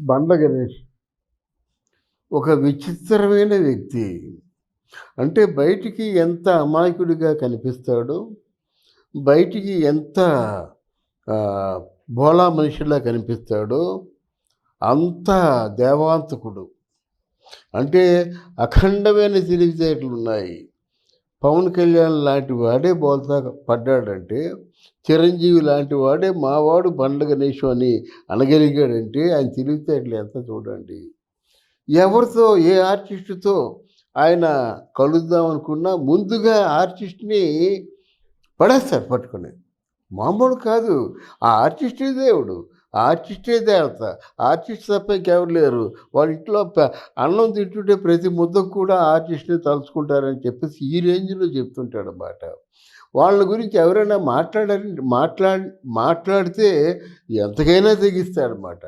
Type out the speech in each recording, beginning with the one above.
బండ్ల గణేష్ ఒక విచిత్రమైన వ్యక్తి. అంటే బయటికి ఎంత అమాయకుడిగా కనిపిస్తాడో, బయటికి ఎంత ఆహ్, భోళా మనిషిలా కనిపిస్తాడో, అంత దేవాంతకుడు. అంటే అఖండమైన తెలివితేటలున్నాయి. పవన్ కళ్యాణ్ లాంటి వాడే బోల్తా పడ్డాడంటే, చిరంజీవి లాంటి వాడే మావాడు బండ్ల గణేషు అని అనగలిగాడంటే ఆయన తెలివితేటలు ఎంత చూడండి. ఎవరితో ఏ ఆర్టిస్ట్‌తో ఆయన కలుద్దాం అనుకున్నా ముందుగా ఆర్టిస్ట్‌ని పడేస్తారు పట్టుకొని. మామూలు కాదు. ఆ ఆర్టిస్టే దేవుడు. ఆ ఆర్టిస్టే దేవత. ఆర్టిస్ట్ తప్ప ఇంకెవరు లేరు. వాళ్ళ ఇంట్లో అన్నం తింటుంటే ప్రతి ముద్దకు కూడా ఆర్టిస్ట్‌ని తలుచుకుంటారని చెప్పేసి ఈ రేంజ్‌లో చెప్తుంటాడనమాట. వాళ్ళ గురించి ఎవరైనా మాట్లాడితే ఎంతకైనా తెగిస్తాడనమాట.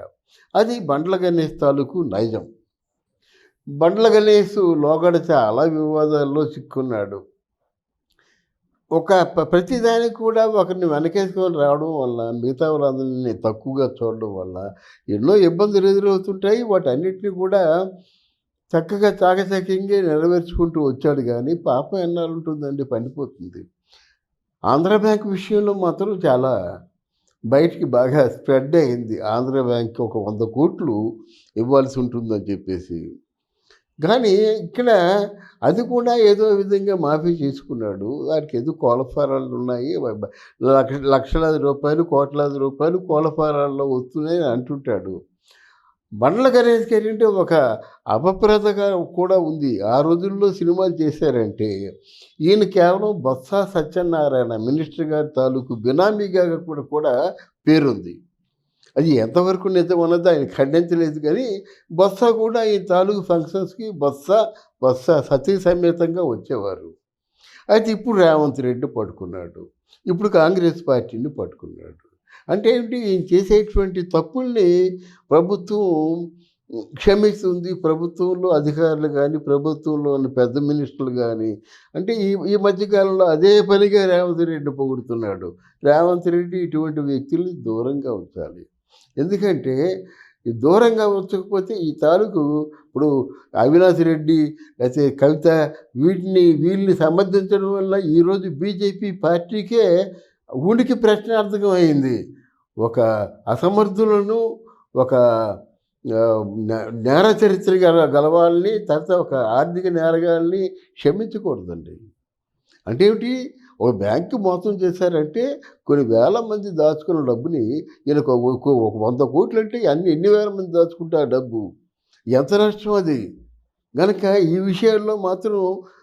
అది బండ్ల గణేష్ తాలూకు నైజం. బండ్ల గణేష్ లోగడ చాలా వివాదాల్లో చిక్కున్నాడు. ప్రతిదానికి కూడా ఒకరిని వెనకేసుకొని రావడం వల్ల, మిగతా వాళ్ళందరిని తక్కువగా చూడడం వల్ల ఎన్నో ఇబ్బందులు ఎదురవుతుంటాయి. వాటన్నిటిని కూడా చక్కగా చాకచక్యంగా నెరవేర్చుకుంటూ వచ్చాడు గానీ, పాపం ఎన్నాళ్ళుంటుందండి పండిపోతుంది. ఆంధ్ర బ్యాంక్ విషయంలో మాత్రం చాలా బయటికి బాగా స్ప్రెడ్ అయింది. ఆంధ్ర బ్యాంక్‌కి ఒక 100,00,00,000 ఇవ్వాల్సి ఉంటుందని చెప్పేసి. కానీ ఇక్కడ అది కూడా ఏదో విధంగా మాఫీ చేసుకున్నాడు. వాడికేదో కోళ్ళఫారాలున్నాయి. లక్షలాది రూపాయలు, కోట్లాది రూపాయలు కోళ్ళఫారాల్లో వస్తున్నాయని అంటుంటాడు. బండ్ల గణేష్ గారంటే ఒక అపప్రదగా కూడా ఉంది. ఆ రోజుల్లో సినిమాలు చేశారంటే, ఈయన కేవలం బొత్స సత్యనారాయణ మినిస్టర్ గారి తాలూకు బినామీగా కూడా పేరుంది. అది ఎంతవరకు నిజమన్నది ఆయన ఖండించలేదు కానీ, బొత్స కూడా ఈ తాలూకు ఫంక్షన్స్‌కి బొత్స సతీ సమేతంగా వచ్చేవారు. అయితే ఇప్పుడు రేవంత్ రెడ్డి పట్టుకున్నాడు. ఇప్పుడు కాంగ్రెస్ పార్టీని పట్టుకున్నాడు. అంటే ఏంటి? ఈయన చేసేటువంటి తప్పుల్ని ప్రభుత్వం క్షమిస్తుంది. ప్రభుత్వంలో అధికారులు గానీ, ప్రభుత్వంలో ఉన్న పెద్ద మినిస్టర్లు గానీ, అంటే ఈ ఈ మధ్య కాలంలో అదే పనిగా రేవంత్ రెడ్డి పొగుడుతున్నాడు. రేవంత్ రెడ్డి ఇటువంటి వ్యక్తుల్ని దూరంగా ఉంచాలి. ఎందుకంటే ఈ దూరంగా ఉంచకపోతే ఈ తాలూకు ఇప్పుడు అవినాష్ రెడ్డి లేకపోతే కవిత వీళ్ళని సమర్థించడం వల్ల ఈరోజు బీజేపీ పార్టీకే ఉనికి ప్రశ్నార్థకం అయింది. ఒక అసమర్థులను, ఒక నేర చరిత్ర గలవాళ్ళని, తర్వాత ఒక ఆర్థిక నేరగాళ్ళని క్షమించకూడదండి. అంటే ఏమిటి? ఒక బ్యాంకు మోసం చేశారంటే కొన్ని వేల మంది దాచుకున్న డబ్బుని ఈయనకు ఒక 100,00,00,000 అంటే ఎన్ని వేల మంది దాచుకుంటే ఆ డబ్బు ఎంత నష్టం అది. గనక ఈ విషయాల్లో మాత్రం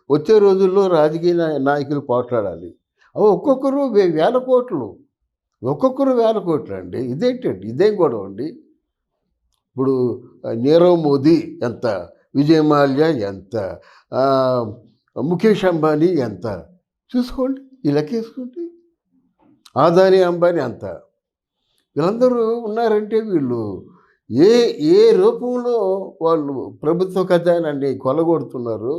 వచ్చే రోజుల్లో రాజకీయ నాయకులు పోట్లాడాలి. ఒక్కొక్కరు వేల కోట్లు. ఒక్కొక్కరు వేల కోట్లండి. ఇదేంటండి? ఇదేం గొడవ అండి? ఇప్పుడు నీరవ్ మోదీ ఎంత? విజయ్ మాల్యా ఎంత? ముఖేష్ అంబానీ ఎంత? చూసుకోండి. ఈ లెక్కేసుకోండి. అదానీ, అంబానీ అంత. వీళ్ళందరూ ఉన్నారంటే వీళ్ళు ఏ ఏ రూపంలో వాళ్ళు ప్రభుత్వ ఖజానాన్ని కొల్లగొడుతున్నారు.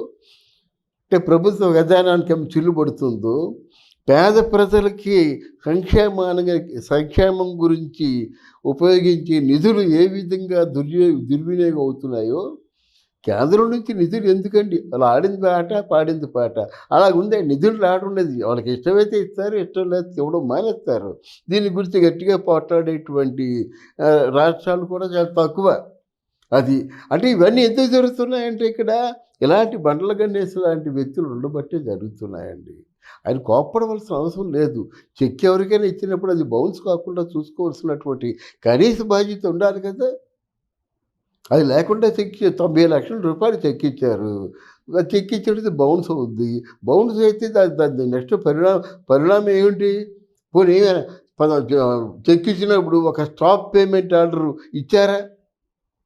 అంటే ప్రభుత్వ ఖజానానికి ఏమో చిల్లు పడుతుందో, పేద ప్రజలకి సంక్షేమం గురించి ఉపయోగించే నిధులు ఏ విధంగా దుర్వినియోగం అవుతున్నాయో, కేంద్రం నుంచి నిధులు ఎందుకండి? అలా ఆడింది ఆట, పాడింది పాట. అలాగుంది. నిధులు రావడం లేదు. వాళ్ళకి ఇష్టమైతే ఇస్తారు, ఇష్టం లేకపోతే ఇవ్వడం మానేస్తారు. దీని గురించి గట్టిగా పోట్లాడేటువంటి రాష్ట్రాలు కూడా చాలా తక్కువ. అది. అంటే ఇవన్నీ ఎందుకు జరుగుతున్నాయంటే ఇక్కడ ఇలాంటి బండ్ల గణేష్ లాంటి వ్యక్తులు ఉండబట్టే జరుగుతున్నాయండి. ఆయన కోప్పడవలసిన అవసరం లేదు. చెక్ ఎవరికైనా ఇచ్చినప్పుడు అది బౌన్స్ కాకుండా చూసుకోవాల్సినటువంటి కనీస బాధ్యత ఉండాలి కదా! అది లేకుండా ₹90,00,000 చెక్ ఇచ్చారు. చెక్ ఇచ్చినది బౌన్స్ అవుద్ది. బౌన్స్ అయితే దాని నెక్స్ట్ పరిణామం ఏమిటి? పోనీ చెక్ ఇచ్చినప్పుడు ఒక స్టాప్ పేమెంట్ ఆర్డర్ ఇచ్చారా?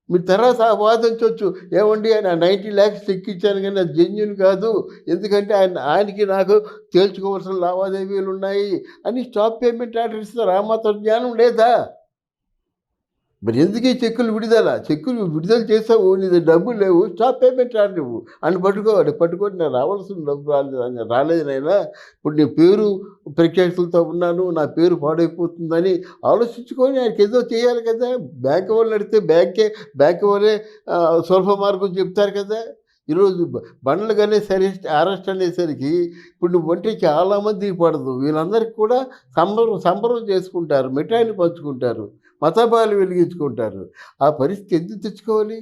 మీరు తర్వాత వాదించొచ్చు. ఏవండీ ఆయన 90,00,000 చెక్ ఇచ్చాను కానీ అది జెన్యూన్ కాదు. ఎందుకంటే ఆయనకి నాకు తేల్చుకోవాల్సిన లావాదేవీలు ఉన్నాయి అని స్టాప్ పేమెంట్ ఆర్డర్ ఇస్తారు. ఆ మాత్రం జ్ఞానం లేదా? మరి ఎందుకు ఈ చెక్కులు విడుదల? చెక్కులు విడుదల చేసావు, నీది డబ్బులు లేవు, స్టాప్ పేమెంట్ రా నువ్వు అని పట్టుకోవాలి. పట్టుకొని నాకు రావాల్సిన డబ్బు రాలేదు నాయనా, ఇప్పుడు నీ పేరు ప్రఖ్యాతులతో ఉన్నాను, నా పేరు పాడైపోతుందని ఆలోచించుకొని ఆయనకి ఏదో చేయాలి కదా! బ్యాంక్ వాళ్ళని అడిగితే బ్యాంక్ వాళ్ళే సులభ మార్గం చెప్తారు కదా! ఈరోజు బండ్లు గణేష్ అరెస్ట్ అనేసరికి ఇప్పుడు నువ్వంటే చాలామందికి పడదు. వీళ్ళందరికీ కూడా సంబరం చేసుకుంటారు, మిఠాయిలు పంచుకుంటారు, మతాబాలు వెలిగించుకుంటారు. ఆ పరిస్థితి ఎందుకు తెచ్చుకోవాలి?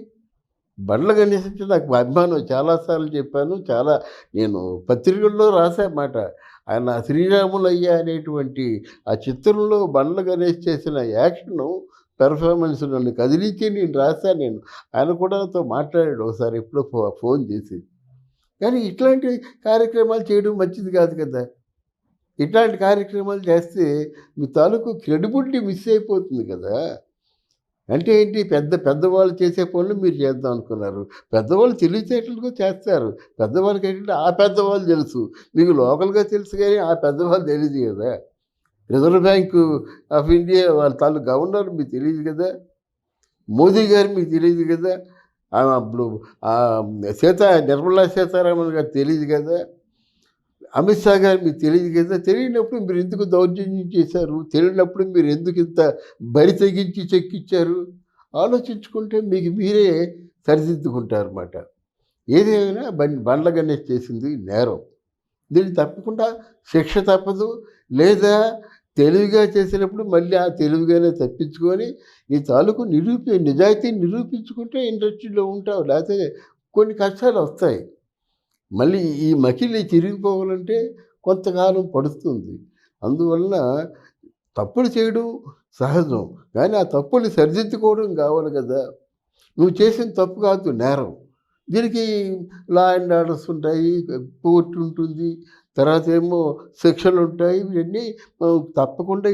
బండ్ల గణేష్ అంటే నాకు అభిమానం. చాలా సార్లు చెప్పాను. నేను పత్రికల్లో రాసా మాట. ఆయన 'శ్రీరాములయ్య' అనేటువంటి ఆ చిత్రంలో బండ్ల గణేష్ చేసిన యాక్షను, పెర్ఫార్మెన్స్ నన్ను కదిలించి నేను రాశాను నేను. ఆయన కూడా నాతో మాట్లాడాడు ఒకసారి ఎప్పుడో ఫోన్ చేసి. కానీ ఇట్లాంటి కార్యక్రమాలు చేయడం మంచిది కాదు కదా! ఇట్లాంటి కార్యక్రమాలు చేస్తే మీ తాలూకు క్రెడిబిలిటీ మిస్ అయిపోతుంది కదా! అంటే ఏంటి, పెద్దవాళ్ళు చేసే పనులు మీరు చేద్దాం అనుకున్నారు. పెద్దవాళ్ళు తెలివితేటలుగా చేస్తారు. పెద్దవాళ్ళకేంటంటే ఆ పెద్దవాళ్ళు తెలుసు. మీకు లోకల్‌గా తెలుసు గానీ ఆ పెద్దవాళ్ళు తెలీదు గదా! రిజర్వ్ బ్యాంకు ఆఫ్ ఇండియా వాళ్ళ తాలూకు గవర్నర్ మీకు తెలీదు గదా! మోదీ గారు మీకు తెలీదు గదా! అప్పుడు నిర్మలా సీతారామన్ గారు తెలీదు గదా! అమిత్ షా గారు మీకు తెలీదు కదా! తెలియనప్పుడు మీరు ఎందుకు దౌర్జన్యం చేశారు? తెలియనప్పుడు మీరు ఎందుకు ఇంత బరి తెగించి చెక్కిచ్చారు? ఆలోచించుకుంటే మీకు మీరే సరిదిద్దుకుంటారన్నమాట. ఏదేమైనా బండ్ల గణేష్ చేసింది నేరం. దీనికి తప్పకుండా శిక్ష తప్పదు. లేదా తెలివిగా చేసినప్పుడు మళ్ళీ ఆ తెలివిగానే తప్పించుకొని నీ తాలూకు నిజాయితీని నిరూపించుకుంటే ఇండస్ట్రీలో ఉంటావు. లేకపోతే కొన్ని కష్టాలు వస్తాయి. మళ్ళీ ఈ మకిలి చిరిగిపోవాలంటే కొంతకాలం పడుతుంది. అందువలన తప్పులు చేయడం సహజం. కానీ ఆ తప్పుల్ని సరిదిద్దుకోవడం కావాలి కదా! నువ్వు చేసిన తప్పు కాదు, నేరం. దీనికి లా అండ్ ఆర్డర్స్ ఉంటాయి, కోర్ట్ ఉంటుంది, తర్వాత ఏమో శిక్షలుంటాయి. ఇవన్నీ తప్పకుండా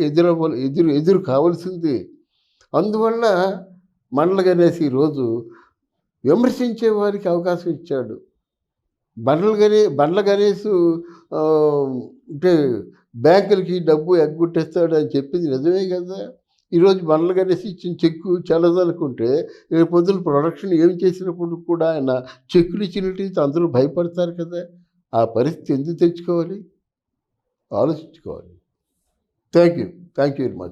ఎదురు కావాల్సిందే. అందువల్ల బండ్ల గణేష్ ఈరోజు విమర్శించే వారికి అవకాశం ఇచ్చాడు. బండ్ల గణేషు అంటే బ్యాంకులకి డబ్బు ఎగ్గొట్టేస్తాడు అని చెప్పింది నిజమే కదా! ఈరోజు బండ్ల గణేష్ ఇచ్చిన చెక్కు చెల్లదనుకుంటే రేపు పొద్దున ప్రొడక్షన్ ఏం చేసినప్పుడు కూడా ఆయన చెక్కులు ఇచ్చినట్టయితే అందరూ భయపడతారు కదా! ఆ పరిస్థితి ఎందుకు తెచ్చుకోవాలి? ఆలోచించుకోవాలి. Thank you very much.